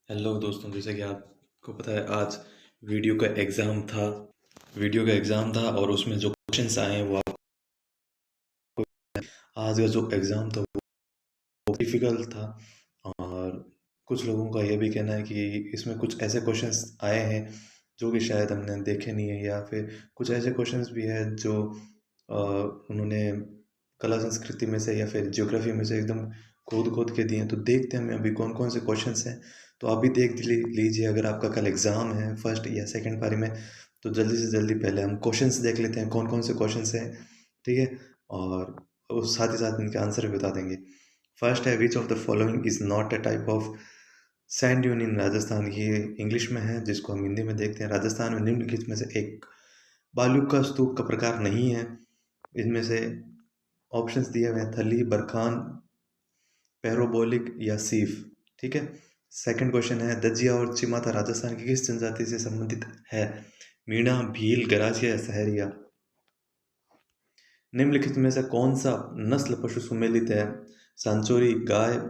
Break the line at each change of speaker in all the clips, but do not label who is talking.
Hello दोस्तों, जैसे कि आपको पता है आज वीडियो का एग्ज़ाम था वीडियो का एग्ज़ाम था और उसमें जो क्वेश्चंस आए हैं वो आपको आज का जो एग्ज़ाम था वो डिफ़िकल्ट था। और कुछ लोगों का ये भी कहना है कि इसमें कुछ ऐसे क्वेश्चंस आए हैं जो कि शायद हमने देखे नहीं है, या फिर कुछ ऐसे क्वेश्चंस भी हैं जो उन्होंने कला संस्कृति में से या फिर ज्योग्राफी में से एकदम खोद खोद के दिए हैं। तो देखते हैं हमें अभी कौन कौन से क्वेश्चंस हैं। तो आप भी देख लीजिए, अगर आपका कल एग्ज़ाम है फर्स्ट या सेकंड पारी में, तो जल्दी से जल्दी पहले हम क्वेश्चंस देख लेते हैं कौन कौन से क्वेश्चंस हैं। ठीक है। और साथ ही साथ इनके आंसर भी बता देंगे। फर्स्ट है, which of the following is not a type of sand dune in Rajasthan. ये इंग्लिश में है, जिसको हम हिंदी में देखते हैं। राजस्थान में निम्नलिखित में से एक बालू का स्तूप का प्रकार नहीं है। इनमें से ऑप्शंस दिए हुए हैं थली, बरखान, पैरोबोलिक या सीफ। ठीक है। सेकंड क्वेश्चन है, दजिया और चिमाता राजस्थान की किस जनजाति से संबंधित है? मीणा, भील, गरासिया या सहरिया। निम्नलिखित में से कौन सा नस्ल पशु सुमेलित है? सांचोरी गाय,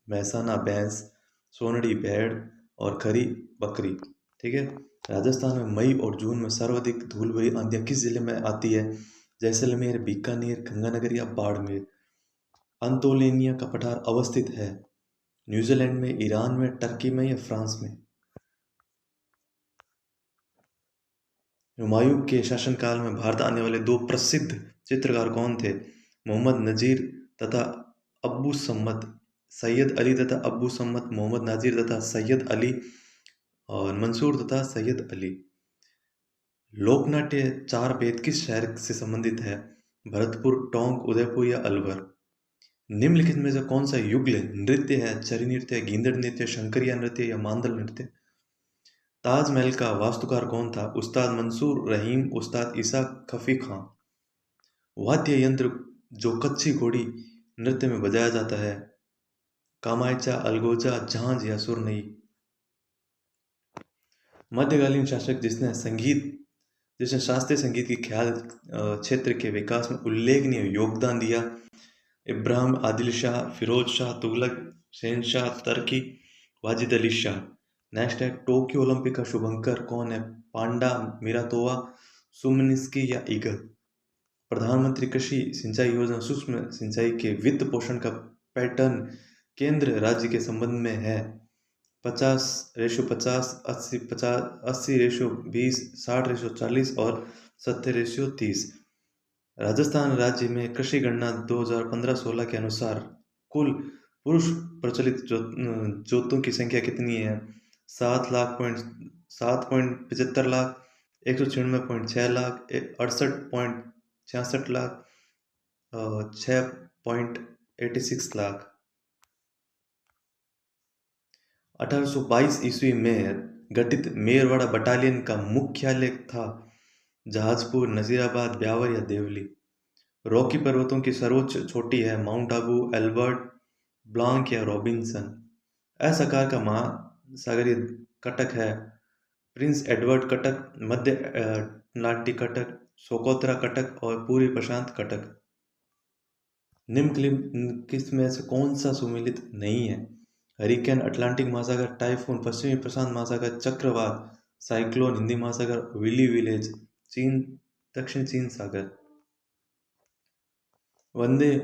मैसाना भैंस, सोनड़ी भेड़ और खरी बकरी। ठीक है। राजस्थान में मई और जून में सर्वाधिक धूल भरी आंधियां किस जिले में आती है? जैसलमेर, बीकानेर, गंगानगर या बाड़मेर। अंतोलेनिया का पठार अवस्थित है? न्यूजीलैंड में, ईरान में, टर्की में या फ्रांस में। हुमायूं के शासनकाल में भारत आने वाले दो प्रसिद्ध चित्रकार कौन थे? मोहम्मद नजीर तथा अब्बू सम्मत। सैयद अली तथा अब्बू सम्मत, मोहम्मद नाजिर तथा सैयद अली, और मंसूर तथा सैयद अली। लोकनाट्य चार बेद किस शहर से संबंधित है? भरतपुर, टोंक, उदयपुर या अलवर। निम्नलिखित में से कौन सा युगल नृत्य है? चरी नृत्य, गींदड़ नृत्य, शंकरिया नृत्य या मांदल नृत्य। ताजमहल का वास्तुकार कौन था? उस्ताद मंसूर रहीम, उस्ताद ईसा खफी खां। वाद्य यंत्र जो कच्ची घोड़ी नृत्य में बजाया जाता है? कामायचा, अलगोजा, झांझ या सुरनई। मध्यकालीन शासक जिसने शास्त्रीय संगीत की ख्याल क्षेत्र के विकास में उल्लेखनीय योगदान दिया? इब्राहिम आदिल शाह, फिरोज शाह तुगलक, शहनशाह तुर्की, वाजिद अली शाह। नेक्स्ट है, टोक्यो ओलंपिक का शुभंकर कौन है? पांडा, मिरातोवा, सुमनिस्की या ईगल। प्रधानमंत्री कृषि सिंचाई योजना सूक्ष्म सिंचाई के वित्त पोषण का पैटर्न केंद्र राज्य के संबंध में है? 50:50, 80:20, 60:40 और 70:30। राजस्थान राज्य में कृषि गणना 2015-16 के अनुसार कुल पुरुष प्रचलित जोतों की संख्या कितनी है? 7,75,00,000, 196.6 लाख, 68.66 लाख, 6.86 लाख। 1822 ईस्वी में गठित मेरवाड़ा बटालियन का मुख्यालय था? जहाजपुर, नजीराबाद, ब्यावर या देवली। रॉकी पर्वतों की सर्वोच्च चोटी है? माउंट आबू, एल्बर्ट, ब्लांक या रॉबिन्सन। एस आकार का महासागरीय कटक है? प्रिंस एडवर्ड कटक, मध्य अटलांटिक कटक, सोकोत्रा कटक और पूर्वी प्रशांत कटक। निम्नलिखित में से कौन सा सुमेलित नहीं है? हरिकेन, अटलांटिक महासागर, टाइफून, पश्चिमी प्रशांत महासागर, चक्रवात, साइक्लोन, हिंदी महासागर, विली विलेज, चीन, दक्षिण चीन सागर। वंदे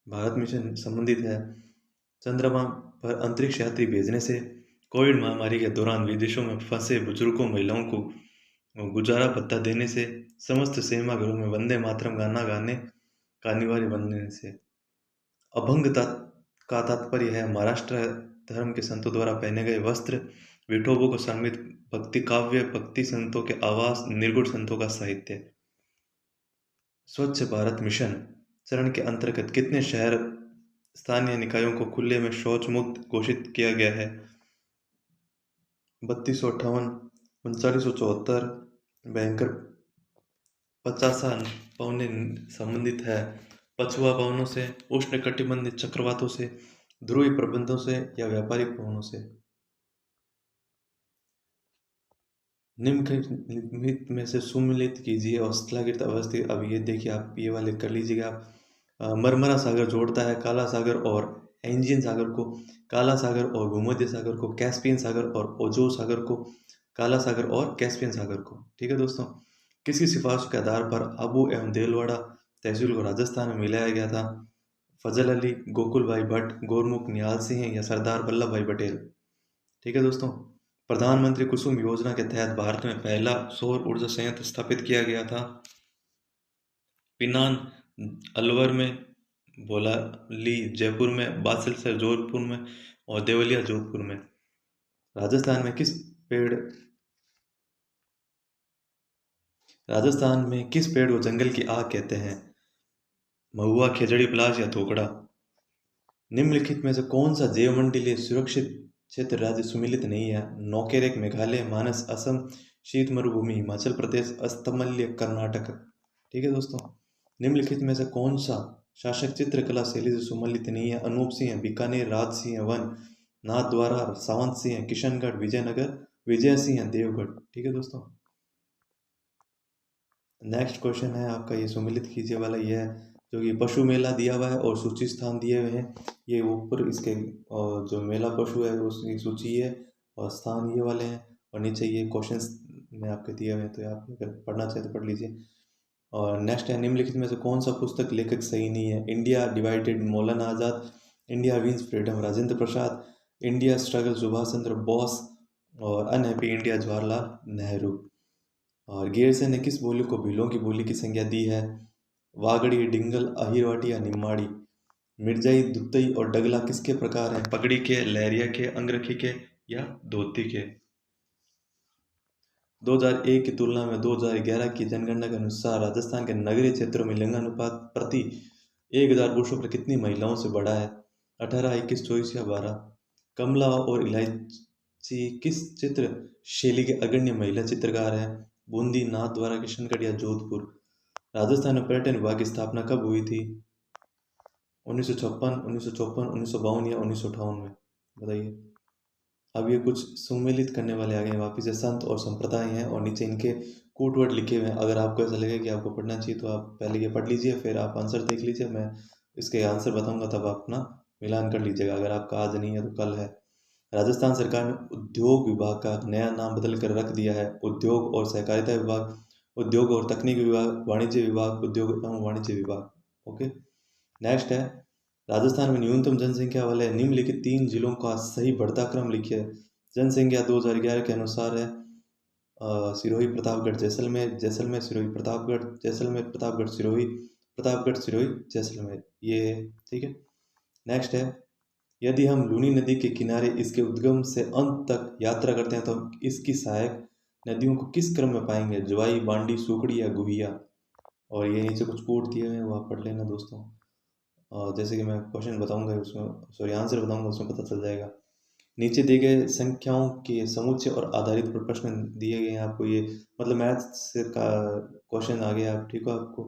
भारत मिशन संबंधित है? चंद्रमा पर अंतरिक्ष यात्री भेजने से, कोविड महामारी के दौरान विदेशों में फंसे बुजुर्गों महिलाओं को गुजारा भत्ता देने से, समस्त सिनेमा घरों में वंदे मातरम गाना गाने का अनिवार्य बनने से। अभंग का तात्पर्य है महाराष्ट्र धर्म के संतों द्वारा पहने गए वस्त्र, विठोबों को समर्पित भक्ति काव्य, भक्ति संतों के आवास, निर्गुण संतों का साहित्य। स्वच्छ भारत मिशन चरण के अंतर्गत कितने शहर स्थानीय निकायों को खुले में शौच मुक्त घोषित किया गया है? 3258, 3974, भयंकर 50 पवने संबंधित है? पछुआ पवनों से, उष्ण कटिबंधीय चक्रवातों से, ध्रुवीय प्रबंधों से या व्यापारिक पवनों से। निम्नलिखित में से सुमेलित कीजिए और स्थलाकृत अवस्थित। अब ये देखिए, आप ये वाले कर लीजिएगा आप। मरमरा सागर जोड़ता है काला सागर और एंजियन सागर को काला सागर और भूमध्य सागर को कैस्पियन सागर और ओजोन सागर को काला सागर और कैस्पियन सागर को। ठीक है दोस्तों, किसकी सिफारिश के आधार पर अबू एवं देलवाड़ा तहसील को राजस्थान में मिलाया गया था? फजल अली, गोकुल भाई भट्ट, गोरमुख निहाल सिंह या सरदार वल्लभ भाई पटेल। ठीक है दोस्तों, प्रधानमंत्री कुसुम योजना के तहत भारत में पहला सौर ऊर्जा संयंत्र स्थापित किया गया था पिनान अलवर में, भोलाली जयपुर में, बासलसर जोधपुर में और देवलिया जोधपुर में। राजस्थान में किस पेड़ राजस्थान में किस पेड़ को जंगल की आग कहते हैं? महुआ, खेजड़ी, पलाश या धोकड़ा। निम्नलिखित में से कौन सा जैवमंडलीय सुरक्षित क्षेत्र राज्य सुमेलित नहीं है? नौकेरेक मेघालय, मानस असम, शीत मरुभूमि हिमाचल प्रदेश, अस्तमल्य कर्नाटक। ठीक है दोस्तों, निम्नलिखित में से कौन सा शासक चित्रकला शैली से सुमेलित नहीं है? अनूप सिंह, बीकानेर, राज सिंह वन, नाथद्वारा, सावंत सिंह, किशनगढ़, विजयनगर, विजय सिंह, देवगढ़। ठीक है दोस्तों, नेक्स्ट क्वेश्चन है आपका ये सुमेलित कीजिए वाला, ये है जो कि पशु मेला दिया हुआ है और सूची स्थान दिए हुए हैं। ये ऊपर इसके जो मेला पशु है उसकी सूची है और स्थान ये वाले हैं, और नीचे ये क्वेश्चंस में आपके दिए हुए हैं, तो आप अगर पढ़ना चाहे तो पढ़ लीजिए। और नेक्स्ट है, निम्नलिखित में से कौन सा पुस्तक लेखक सही नहीं है? इंडिया डिवाइडेड मौलाना आज़ाद, India wins freedom Rajendra Prasad, India struggle Subhash Chandra Bose और अनहैप्पी इंडिया जवाहरलाल नेहरू। और गियरसन ने किस बोली को भीलों की बोली की संज्ञा दी है? वागड़ी, डिंगल, अहिरवाटी या निम्माड़ी। मिर्जाई, दुत्तई और डगला किसके प्रकार हैं? पगड़ी के, लहरिया के, अंगरखी के या धोती के। 2001 की तुलना में 2011 की जनगणना के अनुसार राजस्थान के नगरीय क्षेत्रों में लिंगानुपात प्रति 1000 पुरुषों पर कितनी महिलाओं से बढ़ा है? 18, 21, 24 या 12। कमला और इलायची किस चित्र शैली के अग्रणी महिला चित्रकार हैं? बूंदी, नाथद्वारा, किशनगढ़ या जोधपुर। राजस्थान में पर्यटन विभाग की स्थापना कब हुई थी? 1956, 1954, 1952 या 1958 में। बताइए। अब ये कुछ सुमेलित करने वाले आ गए हैं वापिस से, संत और संप्रदाय हैं और नीचे इनके कोट वर्ड लिखे हुए हैं। अगर आपको ऐसा लगे कि आपको पढ़ना चाहिए तो आप पहले ये पढ़ लीजिए, फिर आप आंसर देख लीजिए, मैं इसके आंसर बताऊंगा, तब आप अपना मिलान कर लीजिएगा। अगर आपका आज नहीं है तो कल है। राजस्थान सरकार ने उद्योग विभाग का नया नाम बदल कर रख दिया है उद्योग और सहकारिता विभाग, उद्योग और तकनीक विभाग, वाणिज्य विभाग, उद्योग एवं वाणिज्य विभाग। ओके, नेक्स्ट है, राजस्थान में न्यूनतम जनसंख्या वाले निम्नलिखित 3 जिलों का सही बढ़ता क्रम लिखिए। जनसंख्या 2011 के अनुसार है सिरोही, प्रतापगढ़, जैसलमेर, जैसलमेर, सिरोही, प्रतापगढ़, जैसलमेर, प्रतापगढ़, सिरोही, प्रतापगढ़, सिरोही, जैसलमेर। ये है, ठीक है। नेक्स्ट है, यदि हम लूनी नदी के किनारे इसके उद्गम से अंत तक यात्रा करते हैं तो इसकी सहायक नदियों को किस क्रम में पाएंगे? ज्वाई, बांडी, सूखड़ी या गुहिया। और ये नीचे कुछ कोड दिए हुए हैं, वो आप पढ़ लेना दोस्तों। और जैसे कि मैं क्वेश्चन बताऊंगा उसमें, सॉरी आंसर बताऊंगा, उसमें पता चल जाएगा। नीचे दिए गए संख्याओं के समुच्चय और आधारित पर प्रश्न दिए गए हैं आपको। ये मतलब मैथ्स से का क्वेश्चन आ गया, आप ठीक हो आपको,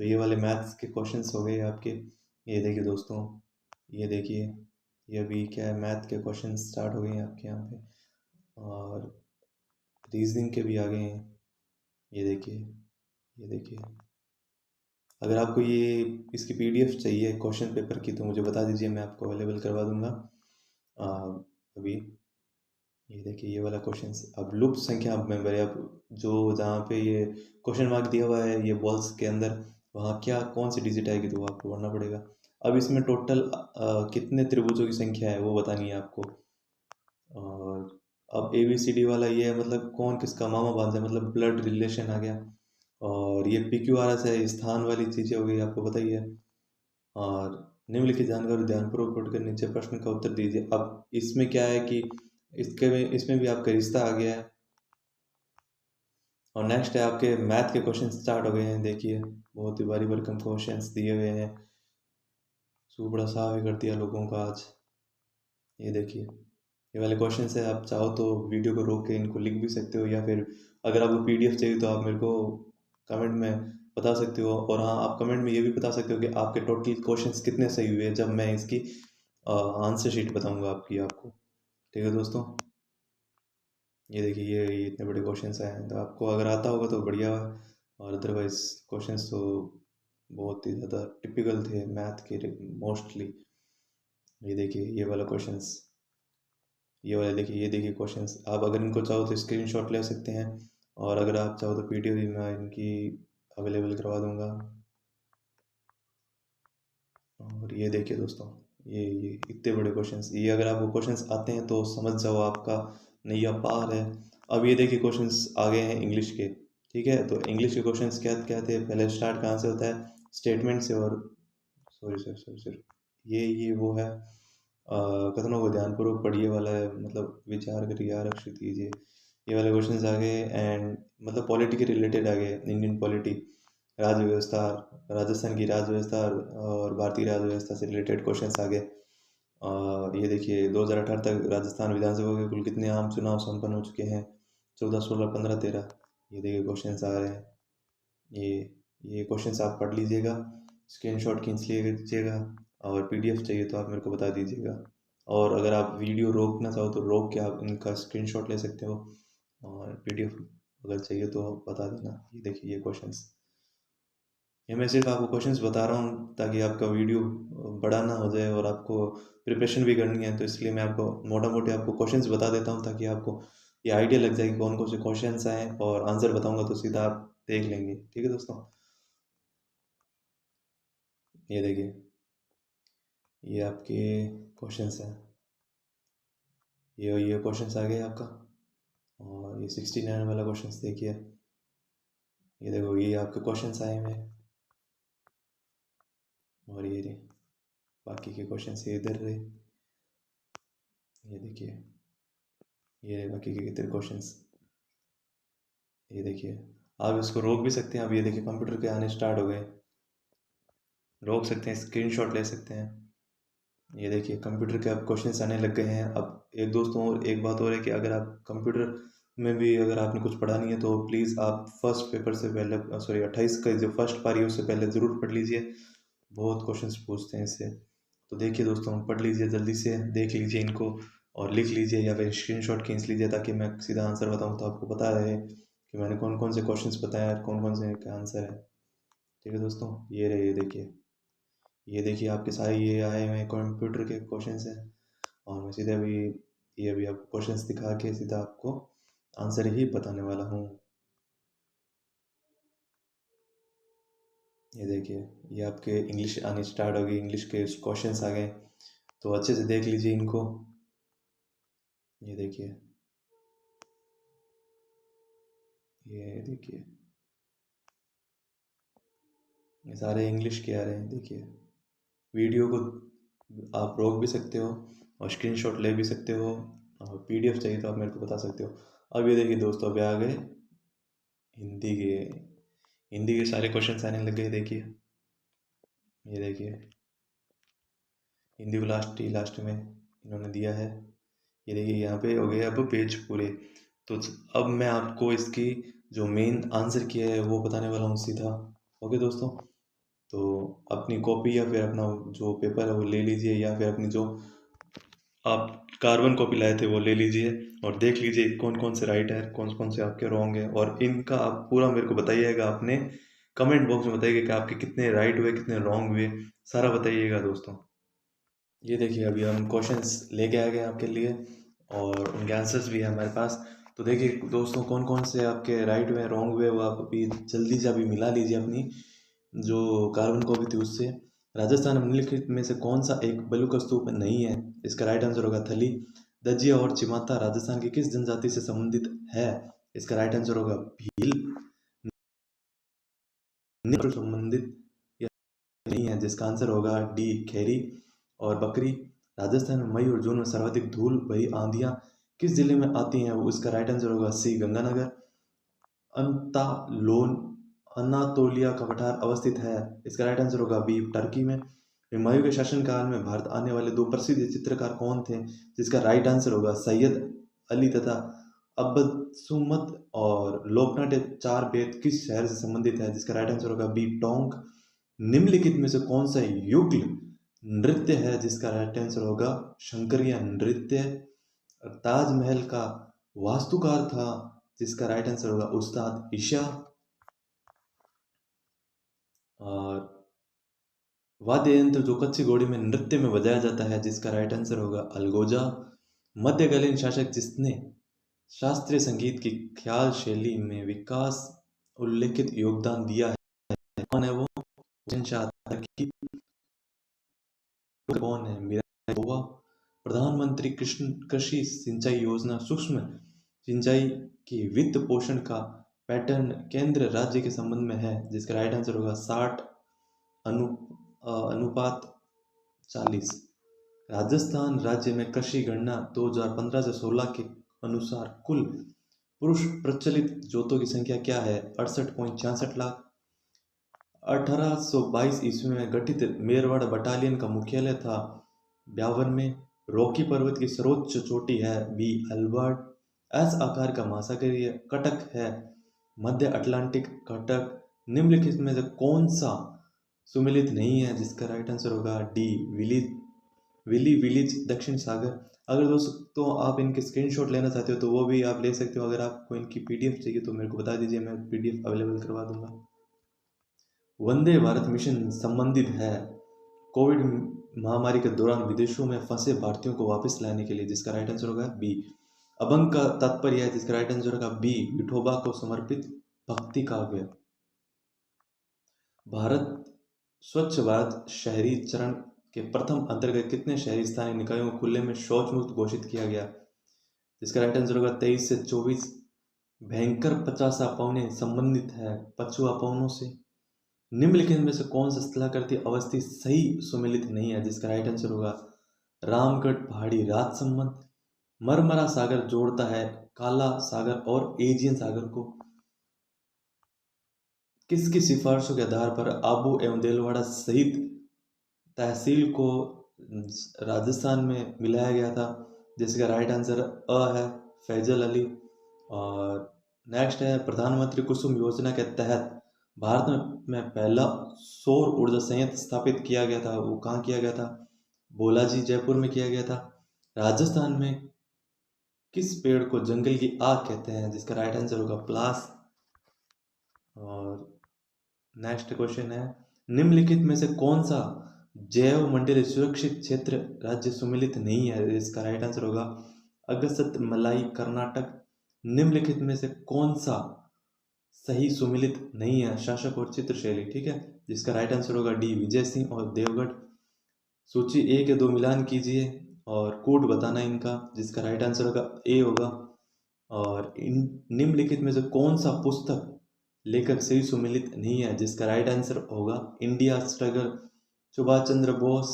तो ये वाले मैथ्स के क्वेश्चंस हो गए आपके। ये देखिए दोस्तों, ये देखिए, ये अभी क्या है, मैथ के क्वेश्चन स्टार्ट हो गए हैं आपके यहाँ पे, और रीजनिंग के भी आ गए हैं। ये देखिए, ये देखिए। अगर आपको ये इसकी पीडीएफ चाहिए क्वेश्चन पेपर की तो मुझे बता दीजिए, मैं आपको अवेलेबल करवा दूंगा। अभी ये देखिए, ये वाला क्वेश्चन। अब लुप्त संख्या में मेरे, अब जो जहाँ पे ये क्वेश्चन मार्क दिया हुआ है ये बॉल्स के अंदर, वहाँ क्या कौन सी डिजिट आएगी तो वो आपको भरना पड़ेगा। अब इसमें टोटल कितने त्रिभुजों की संख्या है वो बतानी है आपको। और अब ABCD वाला ये है, मतलब कौन किसका मामा भांजा, मतलब ब्लड रिलेशन आ गया। और ये PQRS है, स्थान वाली चीज़ें हो गई, आपको पता ही है। और निम्नलिखित जानकारी ध्यानपूर्वक पढ़ कर नीचे प्रश्न का उत्तर दीजिए। अब इसमें क्या है कि इसमें भी आपका रिश्ता आ गया है। और नेक्स्ट है, आपके मैथ के क्वेश्चन स्टार्ट हो गए हैं। देखिए, बहुत ही भारी भरकम क्वेश्चन दिए हुए हैं, सुबह साफ ही कर दिया लोगों का आज। ये देखिए, ये वाले क्वेश्चन है, आप चाहो तो वीडियो को रोक के इनको लिख भी सकते हो, या फिर अगर आपको पीडीएफ चाहिए तो आप मेरे को कमेंट में बता सकते हो। और हाँ, आप कमेंट में ये भी बता सकते हो कि आपके टोटल क्वेश्चंस कितने सही हुए, जब मैं इसकी आंसर शीट बताऊंगा आपकी आपको। ठीक है दोस्तों, ये देखिए, ये इतने बड़े क्वेश्चंस आए हैं, तो आपको अगर आता होगा तो बढ़िया है, और अदरवाइज क्वेश्चंस तो बहुत ही ज़्यादा टिपिकल थे मैथ के मोस्टली। ये देखिए ये वाला क्वेश्चंस, ये वाला देखिए, ये देखिए क्वेश्चंस। आप अगर इनको चाहो तो स्क्रीनशॉट ले सकते हैं, और अगर आप चाहो तो पीडीएफ भी मैं इनकी अवेलेबल करवा दूंगा। और ये देखिए दोस्तों, ये इतने बड़े क्वेश्चंस, ये अगर आपको क्वेश्चंस आते हैं तो समझ जाओ आपका नैया पार है। अब ये देखिए क्वेश्चंस आ गए हैं इंग्लिश के। ठीक है, तो इंग्लिश के क्वेश्चंस क्या क्या थे, पहले स्टार्ट कहाँ से होता है, स्टेटमेंट से। और सॉरी सर, सॉरी सर, ये वो है, कथनों को ध्यानपूर्वक पढ़िए वाला है, मतलब विचार करिए, आरक्षित कीजिए, ये वाले क्वेश्चंस आ गए। एंड मतलब पॉलिटी के रिलेटेड आ गए, इंडियन पॉलिटी, राज्य व्यवस्था, राजस्थान की राज्य व्यवस्था और भारतीय राज्य व्यवस्था से रिलेटेड क्वेश्चंस आ गए। और ये देखिए 2018 तक राजस्थान विधानसभा के कुल कितने आम चुनाव संपन्न हो चुके हैं, 14, 16, 15, 13। ये देखिए क्वेश्चंस आ रहे हैं। ये ये क्वेश्चंस आप पढ़ लीजिएगा, स्क्रीनशॉट खींच लीजिएगा, और पीडीएफ चाहिए तो आप मेरे को बता दीजिएगा। और अगर आप वीडियो रोकना चाहो तो रोक के आप इनका स्क्रीनशॉट ले सकते हो, और पीडीएफ अगर चाहिए तो बता देना। ये देखिए ये क्वेश्चंस, ये मैं सिर्फ आपको क्वेश्चंस बता रहा हूँ ताकि आपका वीडियो बड़ा ना हो जाए, और आपको प्रिपरेशन भी करनी है, तो इसलिए मैं आपको मोटा मोटी आपको क्वेश्चंस बता देता हूँ ताकि आपको ये आइडिया लग जाए कि कौन कौन से क्वेश्चंस आए, और आंसर बताऊंगा तो सीधा आप देख लेंगे। ठीक है दोस्तों, ये देखिए ये आपके क्वेश्चंस हैं, ये क्वेश्चंस आ गए आपका। और ये 69 वाला क्वेश्चंस देखिए, ये देखो ये आपके क्वेश्चंस आए हुए हैं। और ये रहे बाकी के क्वेश्चंस, ये इधर रहे, ये देखिए ये रहे बाकी के कितने क्वेश्चंस। ये देखिए आप इसको रोक भी सकते हैं। अब ये देखिए कंप्यूटर के आने स्टार्ट हो गए, रोक सकते हैं, स्क्रीनशॉट ले सकते हैं। ये देखिए कंप्यूटर के अब क्वेश्चंस आने लग गए हैं। अब एक दोस्तों और एक बात और है कि अगर आप कंप्यूटर में भी अगर आपने कुछ पढ़ा नहीं है तो प्लीज़ आप फर्स्ट पेपर से पहले, सॉरी 28 का जो फर्स्ट पारी है उससे पहले ज़रूर पढ़ लीजिए, बहुत क्वेश्चंस पूछते हैं इससे। तो देखिए दोस्तों, पढ़ लीजिए, जल्दी से देख लीजिए इनको, और लिख लीजिए या फिर स्क्रीनशॉट खींच लीजिए ताकि मैं सीधा आंसर बताऊँ तो आपको पता रहे कि मैंने कौन कौन से क्वेश्चंस बताए और कौन कौन से का आंसर है। ठीक है दोस्तों, ये रहे, ये देखिए, ये देखिए आपके सारे ये आए हुए कंप्यूटर के क्वेश्चंस हैं। और मैं सीधा भी ये अभी आपको क्वेश्चंस दिखा के सीधा आपको आंसर ही बताने वाला हूँ। ये देखिए ये आपके इंग्लिश आनी स्टार्ट हो गई, इंग्लिश के क्वेश्चंस आ गए, तो अच्छे से देख लीजिए इनको। ये देखिए, ये देखिए ये सारे इंग्लिश के आ रहे हैं। देखिए वीडियो को आप रोक भी सकते हो, और स्क्रीनशॉट ले भी सकते हो, और पीडीएफ चाहिए तो आप मेरे को बता सकते हो। अब ये देखिए दोस्तों, अभी आ गए हिंदी के, हिंदी के सारे क्वेश्चंस आने लग गए। देखिए ये देखिए हिंदी को लास्ट में इन्होंने दिया है। ये देखिए यहाँ पे हो गए अब पेज पूरे। तो अब मैं आपको इसकी जो मेन आंसर किया है वो बताने वाला हूँ सीधा। ओके दोस्तों, तो अपनी कॉपी या फिर अपना जो पेपर है वो ले लीजिए, या फिर अपनी जो आप कार्बन कॉपी लाए थे वो ले लीजिए, और देख लीजिए कौन कौन से राइट है, कौन कौन से आपके रॉन्ग है, और इनका आप पूरा मेरे को बताइएगा, आपने कमेंट बॉक्स में बताइएगा कि आपके कितने राइट हुए, कितने रॉन्ग हुए, सारा बताइएगा दोस्तों। ये देखिए अभी हम क्वेश्चंस लेके आ गए आपके लिए, और उनके आंसर्स भी है हमारे पास। तो देखिए दोस्तों, कौन कौन से आपके राइट हुए, रॉन्ग हुए, वो आप अभी जल्दी से अभी मिला लीजिए अपनी जो कार्बन कॉपी थी उससे। राजस्थान में निम्नलिखित में से कौन सा एक बलुका स्तूप नहीं है, इसका राइट आंसर होगा थली। दजिया और चिमाता राजस्थान की किस जनजाति से संबंधित है, इसका राइट आंसर होगा भील। संबंधित या नहीं है, जिसका आंसर होगा डी खेरी। और बकरी, राजस्थान में मई और जून में सर्वाधिक धूल भरी आंधियां किस जिले में आती हैं, वो इसका राइट आंसर होगा सी गंगानगर। अंतालोन अनातोलिया का पठार अवस्थित है, इसका राइट आंसर होगा बी टर्की में। हुमायूं के शासनकाल में भारत आने वाले दो प्रसिद्ध चित्रकार कौन थे, जिसका राइट आंसर होगा सैयद अली तथा अब्बद सुमत। और लोकनाट्य चार बेद किस शहर से संबंधित है, जिसका राइट आंसर होगा बी टोंक। निम्नलिखित में से कौन सा युगल नृत्य है, जिसका राइट आंसर होगा शंकरिया नृत्य। ताजमहल का वास्तुकार था, जिसका राइट आंसर होगा उस्ताद ईशा। और वाद्य यंत्र जो कच्ची घोड़ी में नृत्य में बजाया जाता है, जिसका राइट आंसर होगा अलगोजा। मध्यकालीन शासक जिसने शास्त्रीय संगीत की ख्याल शैली में विकास उल्लेखित योगदान दिया है, कौन है वो? हुसैन शाह की। कौन है? मीरा गोवा। प्रधानमंत्री कृषि सिंचाई योजना सूक्ष्म सिंचाई की वित्त पोषण का पैटर्न केंद्र राज्य के संबंध में है, जिसका राइट आंसर होगा 60 अनुपात 40। राजस्थान राज्य में कृषि गणना 2015 से 16 के अनुसार कुल पुरुष प्रचलित जोतों की संख्या क्या है? 68.66 लाख। 1822 ईस्वी में गठित मेरवाड़ बटालियन का मुख्यालय था ब्यावर में। रॉकी पर्वत की सर्वोच्च चोटी है बी अल्बर्ट। एस आकार का महासागरीय कटक है मध्य अटलांटिक कटक। निम्नलिखित में से कौन सा सुमेलित नहीं है, जिसका राइट आंसर होगा डी विली विलीज दक्षिण सागर। अगर दोस्तों आप इनके स्क्रीनशॉट लेना चाहते हो तो वो भी आप ले सकते हो। अगर आपको इनकी पीडीएफ चाहिए तो मेरे को बता दीजिए, मैं पीडीएफ अवेलेबल करवा दूंगा। वंदे भारत मिशन संबंधित है कोविड महामारी के दौरान विदेशों में फंसे भारतीयों को वापस लाने के लिए, जिसका राइट आंसर होगा बी। अभंग का तात्पर्य है, जिसका राइट आंसर होगा बी विठोबा को समर्पित भक्ति काव्य। भारत स्वच्छ भारत शहरी चरण के प्रथम अंतर्गत कितने शहरी स्थानीय निकायों को खुले में शौच मुक्त घोषित किया गया, जिसका राइट आंसर होगा 23 से 24। भयंकर 50 पौने संबंधित है पछुआ पौनों से। निम्नलिखित में से कौन सा स्थलाकृति अवस्थी सही सुमेलित नहीं है, जिसका राइट आंसर होगा रामगढ़ पहाड़ी राजसमंद। मरमरा सागर जोड़ता है काला सागर और एजियन सागर को। किसकी सिफारिशों के आधार पर आबू एवं देलवाड़ा सहित तहसील को राजस्थान में मिलाया गया था, जिसका राइट आंसर अ है फैजल अली। और नेक्स्ट है प्रधानमंत्री कुसुम योजना के तहत भारत में पहला सौर ऊर्जा संयंत्र स्थापित किया गया था, वो कहाँ किया गया था? बोलाजी जयपुर में किया गया था। राजस्थान में किस पेड़ को जंगल की आग कहते हैं, जिसका राइट आंसर होगा प्लास। और नेक्स्ट क्वेश्चन है निम्नलिखित में से कौन सा जैव मंडलीय सुरक्षित क्षेत्र राज्य सुमेलित नहीं है, इसका राइट आंसर होगा अगस्त मलाई कर्नाटक। निम्नलिखित में से कौन सा सही सुमेलित नहीं है शासक और चित्रशैली, ठीक है, जिसका राइट आंसर होगा डी विजय सिंह और देवगढ़। सूची ए के दो मिलान कीजिए और कोड बताना इनका, जिसका राइट आंसर होगा ए होगा। और इन निम्नलिखित में से कौन सा पुस्तक लेखक सही सुमेलित नहीं है, जिसका राइट आंसर होगा India struggle. Subhash Chandra Bose.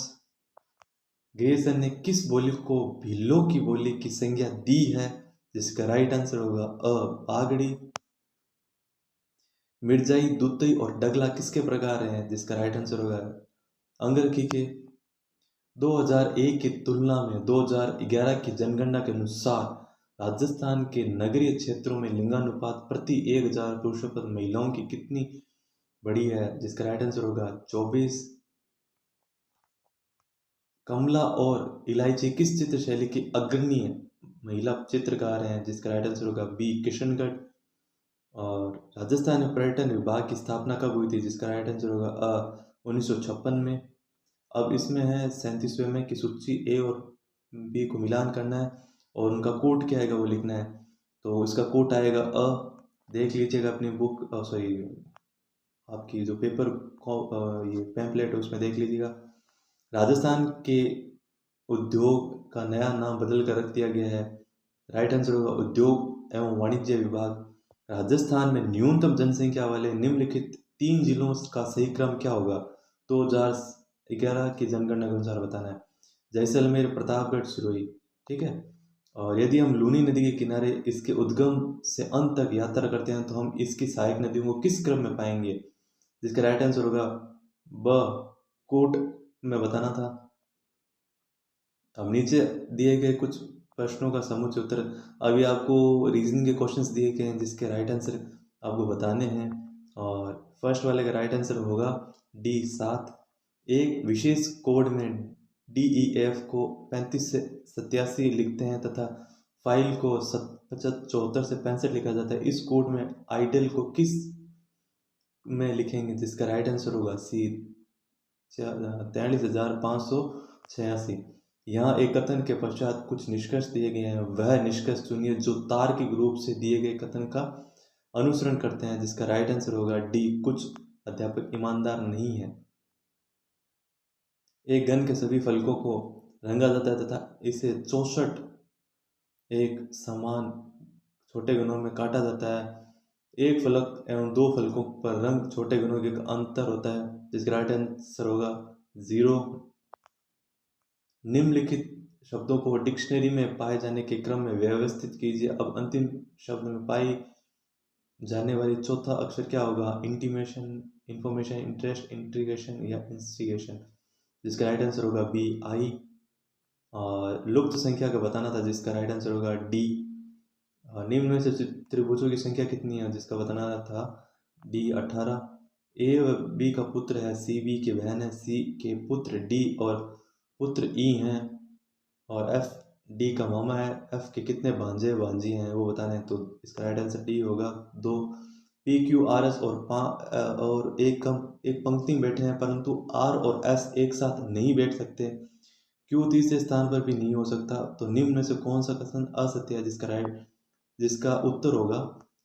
Grayson ने किस बोली को भीलों की बोली की संज्ञा दी है, जिसका राइट आंसर होगा अ बागड़ी। मिर्जाई दुतई और डगला किसके प्रकार हैं, जिसका राइट आंसर होगा अंगरखी के। 2001 की तुलना में 2011 की जनगणना के अनुसार राजस्थान के नगरीय क्षेत्रों में लिंगानुपात प्रति 1000 पुरुषों पर महिलाओं की कितनी बड़ी है, जिसका राइट आंसर होगा 24। कमला और इलायची किस चित्र शैली की अग्रणी महिला चित्रकार हैं, जिसका राइट आंसर होगा बी किशनगढ़। और राजस्थान में पर्यटन विभाग की स्थापना कब हुई थी, जिसका राइट आंसर होगा 1956 में। अब इसमें है 37वें में कि सूची ए और बी को मिलान करना है और उनका कोड क्या आएगा वो लिखना है। तो इसका कोड आएगा देख लीजिएगा अपनी बुक, सॉरी आपकी जो पेपर ये पैम्पलेट है उसमें देख लीजिएगा। राजस्थान के उद्योग का नया नाम बदल कर रख दिया गया है, राइट आंसर होगा उद्योग एवं वाणिज्य विभाग। राजस्थान में न्यूनतम जनसंख्या वाले निम्नलिखित 3 जिलों का सही क्रम क्या होगा, 2011 की जनगणना के अनुसार बताना है। जैसलमेर, प्रतापगढ़, सिरोही, ठीक है। और यदि हम लूनी नदी के किनारे इसके उद्गम से अंत तक यात्रा करते हैं तो हम इसकी सहायक नदियों को किस क्रम में पाएंगे, जिसका राइट आंसर होगा ब कोट में बताना था। अब नीचे दिए गए कुछ प्रश्नों का समुच्चय उत्तर, अभी आपको रीजनिंग के क्वेश्चंस दिए गए हैं जिसके राइट आंसर आपको बताने हैं। और फर्स्ट वाले का राइट आंसर होगा डी 7। एक विशेष कोड में DEF को 35 से 87 लिखते हैं तथा फाइल को 74 से 65 लिखा जाता है। इस कोड में आइडल को किस में लिखेंगे, जिसका राइट आंसर होगा सी 43,586। यहाँ एक कथन के पश्चात कुछ निष्कर्ष दिए गए हैं, वह निष्कर्ष चुनिए जो तार्किक रूप से दिए गए कथन का अनुसरण करते हैं, जिसका राइट आंसर होगा डी, कुछ अध्यापक ईमानदार नहीं है। एक घन के सभी फलकों को रंगा जाता है तथा इसे 64 एक समान छोटे घनों में काटा जाता है। एक फलक एवं दो फलकों पर रंग छोटे घनों के अंतर होता है, जिसका राइट आंसर होगा 0। निम्नलिखित शब्दों को डिक्शनरी में पाए जाने के क्रम में व्यवस्थित कीजिए। अब अंतिम शब्द में पाई जाने वाली चौथा अक्षर क्या होगा? इंटीमेशन, इंफॉर्मेशन, इंटरेस्ट, इंट्रीगेशन या इंस्टिगेशन, जिसका राइट आंसर होगा बी, आई। और लुप्त संख्या का बताना था, जिसका राइट आंसर होगा डी। निम्न में से त्रिभुजों की संख्या कितनी है, जिसका बताना था डी, 18। ए व बी का पुत्र है, सी बी की बहन है, सी के पुत्र डी और पुत्र ई हैं, और एफ डी का मामा है। एफ के कितने भांजे भांजी हैं वो बताना है, तो इसका राइट आंसर डी होगा 2। पी क्यू आर एस और एक पंक्ति में बैठे हैं, परंतु आर और एस एक साथ नहीं बैठ सकते। क्यू तीसरे स्थान पर भी नहीं हो सकता। तो निम्न में से कौन सा कथन असत्य है, जिसका उत्तर होगा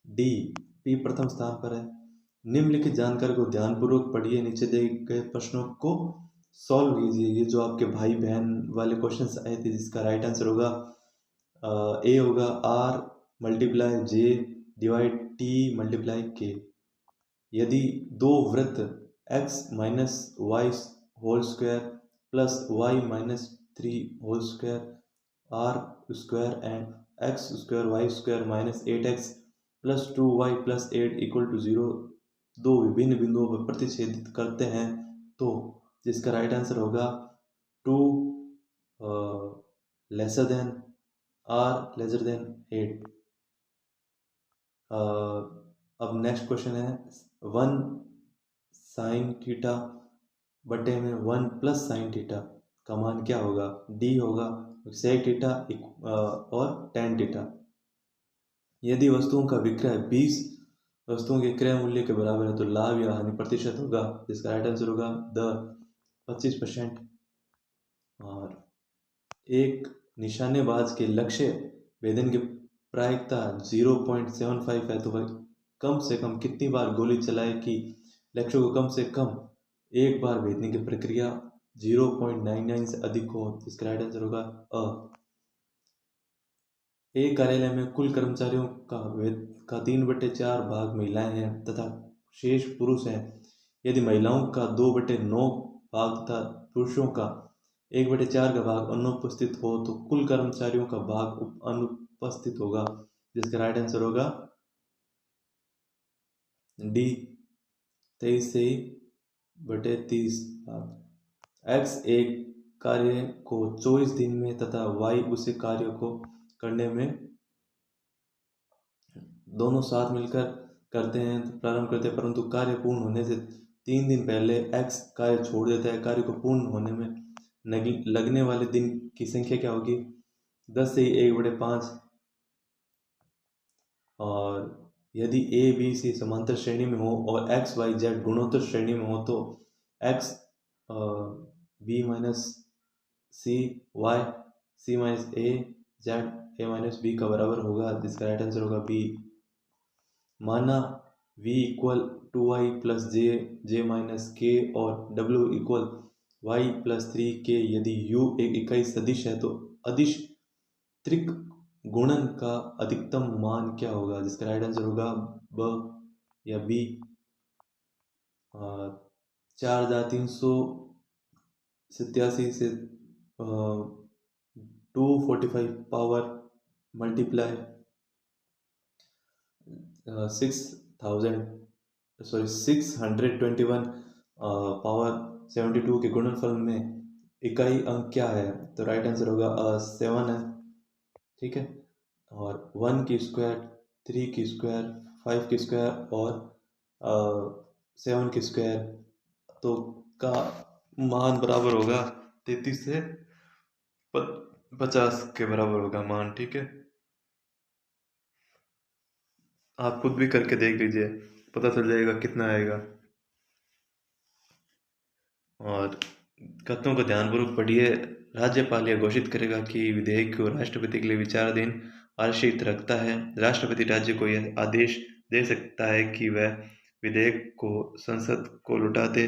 डी, पी प्रथम स्थान पर है। निम्नलिखित जानकारी को ध्यानपूर्वक पढ़िए, नीचे दिए गए प्रश्नों को सॉल्व कीजिए। ये जो आपके भाई बहन वाले क्वेश्चंस आए थे, जिसका राइट आंसर होगा ए होगा R multiply J divide T multiply K. यदि दो वृत्त x minus Y whole square plus Y minus 3 whole square R square and X square Y square minus 8x plus 2y plus 8 equal to 0 दो विभिन्न बिंदुओं पर प्रतिच्छेदित करते हैं, तो जिसका राइट आंसर होगा 2 lesser than R lesser than 8। अब नेक्स्ट क्वेश्चन है 1 साइन थीटा बटे में 1 प्लस साइन थीटा का मान क्या होगा? डी होगा सेक थीटा और टेन थीटा। यदि वस्तुओं का विक्रय 20 वस्तुओं के क्रय मूल्य के बराबर है, तो लाभ या हानि प्रतिशत होगा, जिसका राइट आंसर होगा द 25%। और एक निशानेबाज के लक्ष्य भेदन की प्रायिकता 0.75 है, तो वह कम से कम कितनी बार गोली चलाए कि लक्ष्य को कम से कम एक बार भेदने की प्रक्रिया 0.99 से अधिक हो, जिसका राइट आंसर होगा अ। एक कार्यालय में कुल कर्मचारियों का 3/4 भाग महिलाएं हैं तथा शेष पुरुष हैं। यदि महिलाओं का 2/9 भाग तथा पुरुषों का 1/4 का भाग अनुपस्थित हो, तो कुल कर्मचारियों का भाग अनुपस्थित होगा, जिसका राइट आंसर होगा डी, 23/30 भाग। एक्स एक कार्य को 24 दिन में तथा वाई उसी कार्य को करने में दोनों साथ मिलकर करते हैं, प्रारंभ करते हैं, परंतु कार्य पूर्ण होने से 3 दिन पहले एक्स कार्य छोड़ देता है। कार्य को पूर्ण होने में लगने वाले दिन की संख्या क्या होगी? 10 से 1/5। और यदि ए बी सी समांतर श्रेणी में हो और एक्स वाई जेड गुणोत्तर श्रेणी में हो, तो X B minus C Y C minus A Z A minus B का बराबर होगा, जिसका राइट आंसर होगा बी। माना v equal 2y plus J minus K और w equal y plus 3k। यदि u एक इकाई सदिश है, तो अदिश त्रिक गुणन का अधिकतम मान क्या होगा, जिसका राइट आंसर होगा ब या बी। 4387 से 245 पावर मल्टीप्लाई 621 पावर 72 के गुणनफल में इकाई अंक क्या है? तो राइट आंसर होगा 7 है, ठीक है। और 1 की स्क्वायर, 3 की स्क्वायर, 5 की स्क्वायर और 7 की स्क्वायर, तो का मान बराबर होगा 33 से 50 के बराबर होगा मान, ठीक है। आप खुद भी करके देख लीजिए, पता चल जाएगा कितना आएगा। और कथनों को ध्यानपूर्वक पढ़िए। राज्यपाल यह घोषित करेगा कि विधेयक को राष्ट्रपति के लिए विचाराधीन आरक्षित रखता है। राष्ट्रपति राज्य को यह आदेश दे सकता है कि वह विधेयक को संसद को लौटा दे।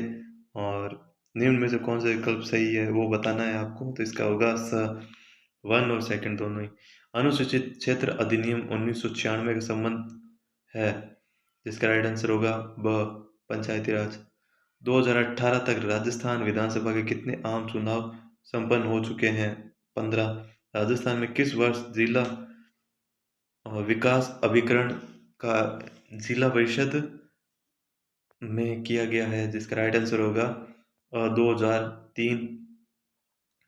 और निम्न में से कौन सा विकल्प सही है वो बताना है आपको। तो इसका होगा स, वन और सेकंड दोनों ही। अनुसूचित क्षेत्र अधिनियम 1996 का संबंध है, जिसका राइट आंसर होगा ब, पंचायती राज। 2018 तक राजस्थान विधानसभा के कितने आम चुनाव संपन्न हो चुके हैं? 15। राजस्थान में किस वर्ष जिला विकास अभिकरण का जिला परिषद में किया गया है, जिसका राइट आंसर होगा 2003।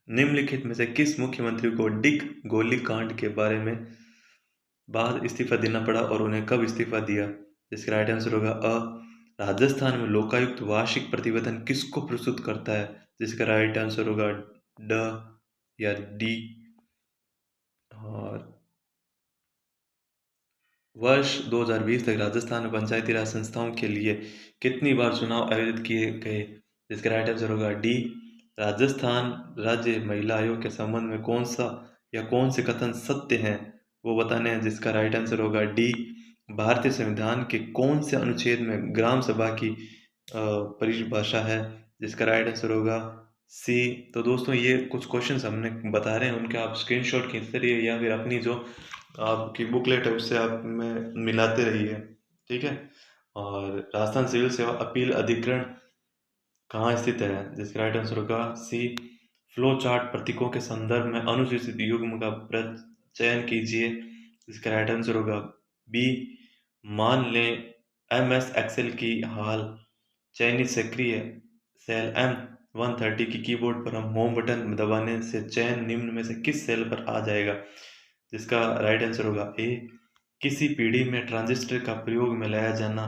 निम्नलिखित में से किस मुख्यमंत्री को डिग गोलीकांड के बारे में बाद इस्तीफा देना पड़ा और उन्हें कब इस्तीफा दिया? जिसका राइट आंसर होगा अ। राजस्थान में लोकायुक्त वार्षिक प्रतिवेदन किसको प्रस्तुत करता है? जिसका राइट आंसर होगा ड या डी। और वर्ष 2020 तक राजस्थान में पंचायती राज संस्थाओं के लिए कितनी बार चुनाव आयोजित किए गए? जिसका राइट आंसर होगा डी। राजस्थान राज्य महिला आयोग के संबंध में कौन सा या कौन से कथन सत्य हैं वो बताने हैं, जिसका राइट आंसर होगा डी। भारतीय संविधान के कौन से अनुच्छेद में ग्राम सभा की परिभाषा है? जिसका राइट आंसर होगा सी। तो दोस्तों ये कुछ क्वेश्चंस हमने बता रहे हैं, उनके आप स्क्रीनशॉट खींचते रहिए या फिर अपनी जो आपकी बुकलेट है उससे आप में मिलाते रहिए, ठीक है। और राजस्थान सिविल सेवा अपील अधिकरण कहाँ स्थित है? जिसका राइट आंसर होगा सी। फ्लो चार्ट प्रतीकों के संदर्भ में अनुसूचित युग्म का चयन कीजिए। जिसका राइट आंसर होगा बी। मान लें MS एक्सेल की हाल चयनित सक्रिय सेल M130 की कीबोर्ड पर हम होम बटन दबाने से चयन निम्न में से किस सेल पर आ जाएगा? जिसका राइट आंसर होगा ए। किसी पीढ़ी में ट्रांजिस्टर का प्रयोग में लाया जाना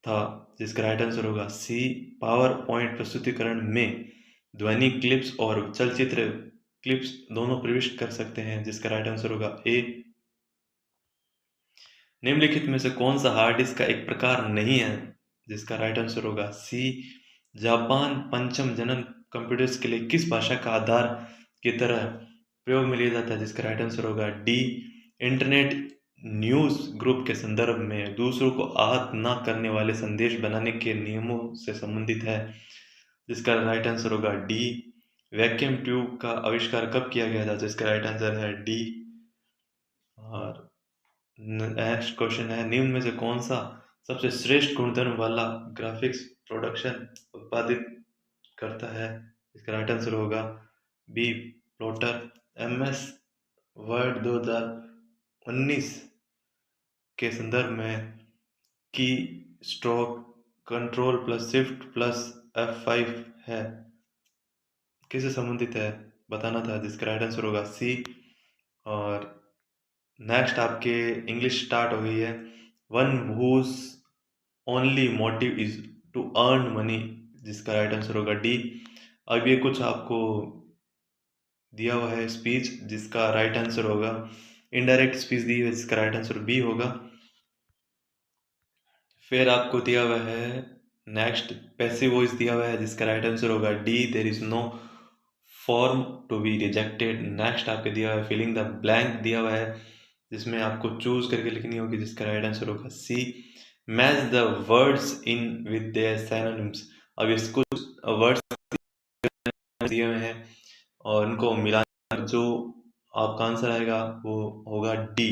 था? जिसका राइट आंसर होगा सी। पावर पॉइंट प्रस्तुतिकरण में ध्वनि क्लिप्स और चलचित्र क्लिप्स दोनों प्रविष्ट कर सकते हैं। जिसका राइट आंसर होगा ए। निम्नलिखित में से कौन सा हार्ड डिस्क का एक प्रकार नहीं है? जिसका राइट आंसर होगा सी। जापान पंचम जनन कंप्यूटर्स के लिए किस भाषा का आधार की तरह प्रयोग में लिया जाता है? जिसका राइट आंसर होगा डी। इंटरनेट न्यूज ग्रुप के संदर्भ में दूसरों को आहत न करने वाले संदेश बनाने के नियमों से संबंधित है। जिसका राइट आंसर होगा डी। वैक्यूम ट्यूब का आविष्कार कब किया गया था? जिसका राइट आंसर है डी। और नेक्स्ट क्वेश्चन है, निम्न में से कौन सा सबसे श्रेष्ठ गुणधर्म वाला ग्राफिक्स प्रोडक्शन उत्पादित करता है? इसका राइट आंसर होगा बी। प्लॉटर। MS वर्ड 2019 के संदर्भ में की stroke control plus shift plus F5 है, किससे संबंधित है बताना था? जिसका राइट आंसर होगा सी। और नेक्स्ट आपके इंग्लिश स्टार्ट हो गई है। One whose only motive is to earn money. जिसका राइट आंसर होगा डी। अब ये कुछ आपको दिया हुआ है स्पीच, जिसका राइट आंसर होगा इनडायरेक्ट स्पीच दी है, जिसका राइट आंसर बी होगा। फिर आपको दिया हुआ है नेक्स्ट पैसिव वॉइस दिया हुआ है, जिसका राइट आंसर होगा D. There is no form to be rejected. Next आपके दिया हुआ है फिलिंग द ब्लैंक दिया हुआ है, जिसमें आपको चूज करके लिखनी होगी, जिसका राइट आंसर होगा C. Match the words in with their synonyms. अब इसको वर्ड्स दिए हुए हैं और उनको मिलाकर जो आपका आंसर आएगा वो होगा D.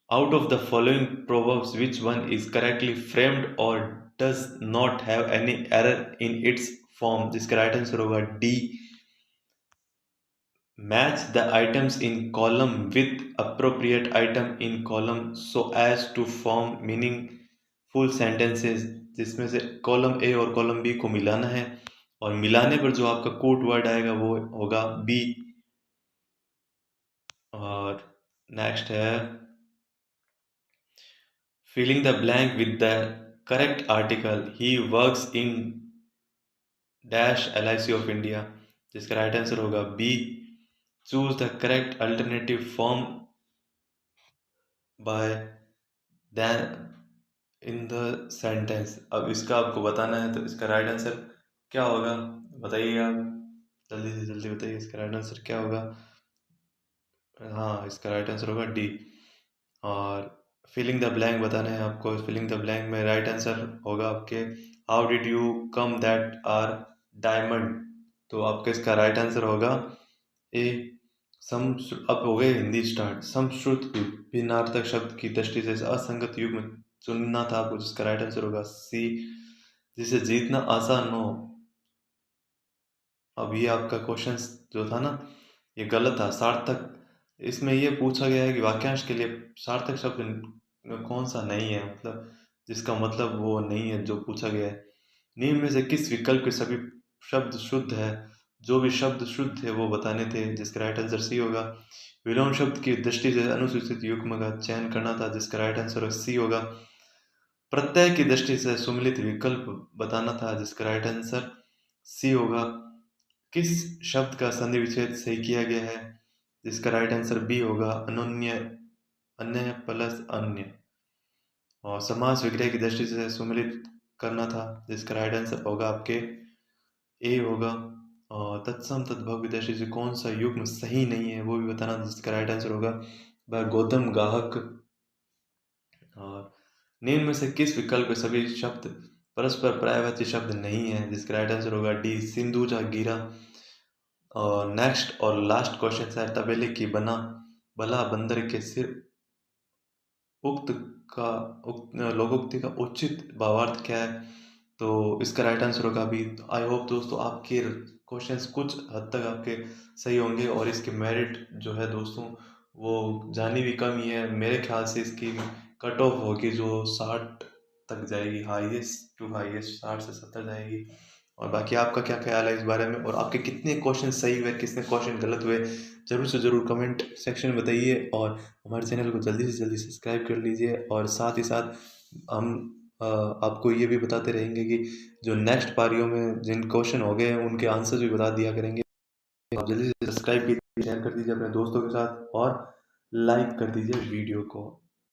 Out of the following proverbs which one is correctly framed और does not have any error in its form? जिसका राइट आंसर होगा D. Match the items in column with appropriate item in column so as to form meaningful sentences। जिसमें से column A और column B को मिलाना है और मिलाने पर जो आपका कोड वर्ड आएगा वो होगा बी। और नेक्स्ट है filling the blank with the correct article. He works in dash LIC of India. जिसका राइट आंसर होगा B. Choose the correct alternative form by then in the sentence. अब इसका आपको बताना है, तो इसका राइट आंसर क्या होगा? बताइए आप, जल्दी से जल्दी बताइए, इसका राइट आंसर क्या होगा? हाँ, इसका राइट आंसर होगा डी। और फिलिंग द ब्लैंक बताना है आपको। फिलिंग द ब्लैंक में राइट आंसर होगा आपके, how did you come that are diamond. तो आपका इसका राइट आंसर होगा ए। सम। अब हो गए हिंदी स्टार्ट। समश्रुत भिन्नार्थक शब्द की दृष्टि से असंगत युग में चुनना था आपको, जिसका राइट आंसर होगा सी। जिसे जीतना आसान हो। अब ये आपका क्वेश्चन जो था ना, ये गलत था। सार्थक, इसमें ये पूछा गया है कि वाक्यांश के लिए सार्थक शब्द कौन सा नहीं है, मतलब जिसका मतलब वो नहीं है जो पूछा गया है। निम्न में से किस विकल्प के सभी शब्द शुद्ध है? जो भी शब्द शुद्ध है वो बताने थे, जिसका राइट आंसर सी होगा। विलोम शब्द की दृष्टि से अनुसूचित युग्म का चयन करना था, जिसका राइट आंसर सी होगा। प्रत्यय की दृष्टि से सुमेलित विकल्प बताना था, जिसका राइट आंसर सी होगा। किस शब्द का संधि विच्छेद सही किया गया है? जिसका राइट आंसर बी होगा, अनन्य। अन्य प्लस अन्य। और समास विग्रह की दृष्टि से सुमेलित करना था, जिसका राइट आंसर होगा आपके ए होगा। और तत्सम तद्भव की दृष्टि से कौन सा युग्म सही नहीं है वो भी बताना था, जिसका राइट आंसर होगा वह गौतम गाहक। और निम्न में से किस विकल्प के सभी शब्द परस्पर पर्यायवाची शब्द नहीं है? जिसका राइट आंसर होगा डी, सिंधु जा गिरा। और नेक्स्ट और लास्ट क्वेश्चन है, तबेले की बना भला बंदर के सिर उक्त का लोकोक्ति का उचित भावार्थ क्या है? तो इसका राइट आंसर होगा अभी। आई होप दोस्तों आपके क्वेश्चंस कुछ हद तक आपके सही होंगे, और इसके मेरिट जो है दोस्तों वो जानी भी कम ही है। मेरे ख्याल से इसकी कट ऑफ होगी जो 60 तक जाएगी, हाईएस्ट टू हाईएस्ट 60 से 70 जाएगी। और बाकी आपका क्या ख्याल है इस बारे में, और आपके कितने क्वेश्चन सही हुए, कितने क्वेश्चन गलत हुए, जरूर से जरूर कमेंट सेक्शन में बताइए। और हमारे चैनल को जल्दी से जल्दी सब्सक्राइब कर लीजिए, और साथ ही साथ हम आपको ये भी बताते रहेंगे कि जो नेक्स्ट पारियों में जिन क्वेश्चन हो गए हैं उनके आंसर भी बता दिया करेंगे। आप जल्दी से सब्सक्राइब कीजिए, शेयर कर दीजिए अपने दोस्तों के साथ, और लाइक कर दीजिए वीडियो को।